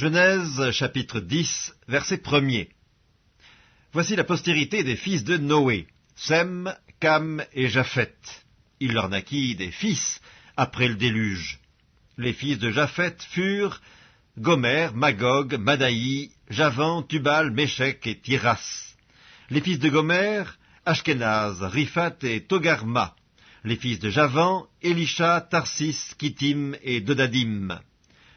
Genèse chapitre 10, verset 1er. Voici la postérité des fils de Noé, Sem, Cam et Japhet. Il leur naquit des fils après le déluge. Les fils de Japhet furent Gomer, Magog, Madaï, Javan, Tubal, Méchec et Tiras. Les fils de Gomer, Ashkenaz, Riphat et Togarma. Les fils de Javan, Elisha, Tarsis, Kittim et Dodadim.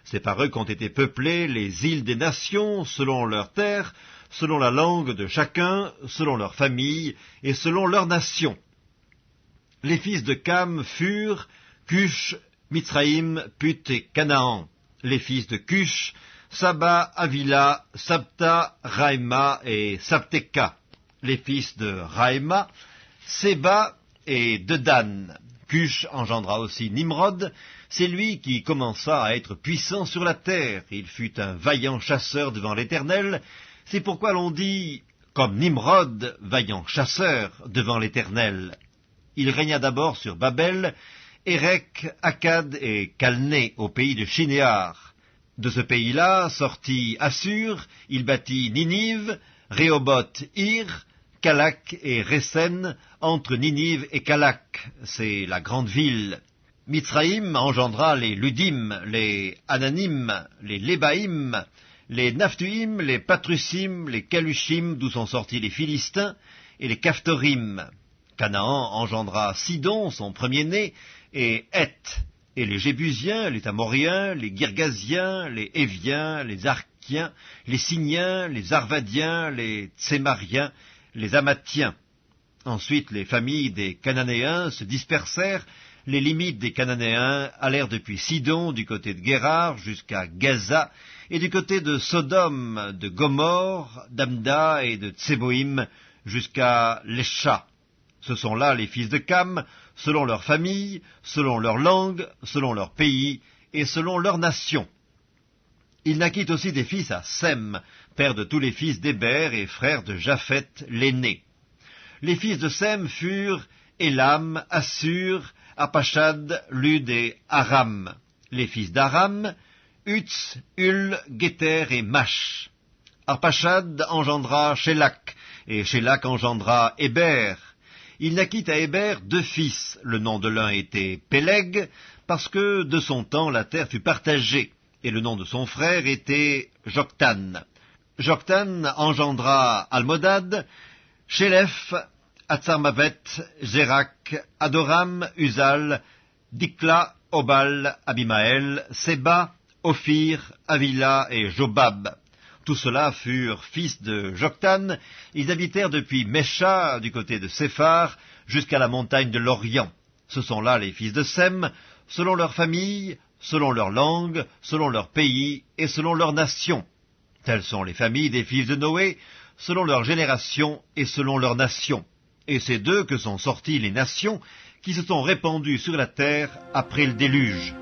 C'est par eux qu'ont été peuplées les îles des nations, selon leurs terres, selon la langue de chacun, selon leur famille et selon leur nation. Les fils de Cam furent Cush, Mitsraïm, Put et Canaan. Les fils de Cush, Saba, Avila, Sabta, Raïma et Sabteka. Les fils de Raïma, Séba et Dedan. Cush engendra aussi Nimrod, c'est lui qui commença à être puissant sur la terre. Il fut un vaillant chasseur devant l'Éternel, c'est pourquoi l'on dit, comme Nimrod, vaillant chasseur devant l'Éternel. Il régna d'abord sur Babel, Érec, Akkad et Calné, au pays de Shinéar. De ce pays-là sortit Assur, il bâtit Ninive, Rehoboth, Ir, Calak et Résen, entre Ninive et Calak, c'est la grande ville. Mitsraïm engendra les Ludim, les Ananim, les Lébaïm, les Naphtuim, les Patrusim, les Calushim, d'où sont sortis les Philistins, et les Caphtorim. Canaan engendra Sidon, son premier-né, et Heth, et les Jébusiens, les Amoriens, les Girgasiens, les Éviens, les Arkiens, les Siniens, les Arvadiens, les Tsémariens, les Amathiens. Ensuite, les familles des Cananéens se dispersèrent. Les limites des Cananéens allèrent depuis Sidon, du côté de Guérar, jusqu'à Gaza, et du côté de Sodome, de Gomorre, d'Amda et de Tseboïm, jusqu'à Lesha. Ce sont là les fils de Cam, selon leur famille, selon leur langue, selon leur pays, et selon leur nation. Il naquit aussi des fils à Sem, père de tous les fils d'Héber et frère de Japhet l'aîné. Les fils de Sem furent Élam, Assur, Apachad, Lud et Aram. Les fils d'Aram, Utz, Hul, Guéter et Mash. Arpachad engendra Shélak, et Shélak engendra Héber. Il naquit à Héber 2 fils. Le nom de l'un était Péleg, parce que de son temps la terre fut partagée, et le nom de son frère était Joktan. Joktan engendra Almodad, Shélef, Atsarmavet, Zérak, Adoram, Uzal, Dikla, Obal, Abimaël, Séba, Ophir, Avila et Jobab. Tous ceux-là furent fils de Joktan. Ils habitèrent depuis Mesha, du côté de Séphar, jusqu'à la montagne de l'Orient. Ce sont là les fils de Sem, selon leur famille, selon leur langue, selon leur pays et selon leur nation. Telles sont les familles des fils de Noé, selon leur génération et selon leur nation. Et c'est d'eux que sont sorties les nations qui se sont répandues sur la terre après le déluge.